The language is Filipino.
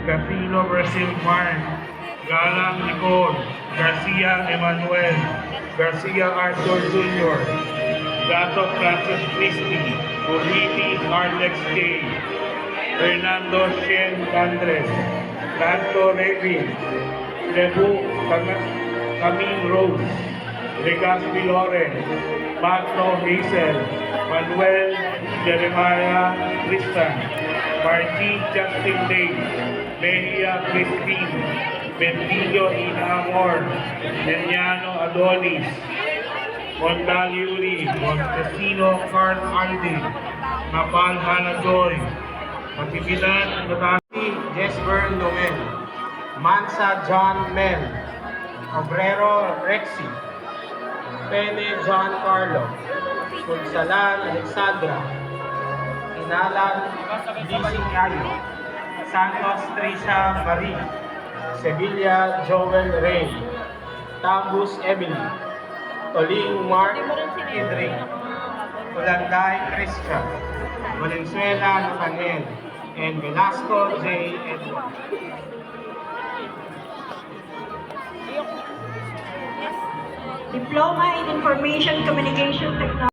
Casino Brazil Mark, Galang Nicole, Garcia Emmanuel, Garcia Arthur Jr., Gato Francis Christie, Ohiti Arlex K, Fernando Shen Andres, Lanto Revin, Lebu Camille Rose, Legaspi Loren, Magno Hazel, Manuel Jeremiah Tristan, Margie Justin Day, Mejia Christine, Bentillo Ina Amor, Neniano Adonis, Mondal Yuri, Montesino Carl Aldi, Napal Hanadoy, Matibilan Notasi Jesper Noel, Mansa John Mel, Obrero Rexy, Pene John Carlo, Sulsalan Alexandra, Inalan Bising Ayo, Santos Trisha Marie, Sevilla Joel Rey, Tambus Emily, Toling Mark Idric, Ulanday Christian, Valenzuela Nathaniel, and Velasco J. Edward. Diploma in Information Communication Technology.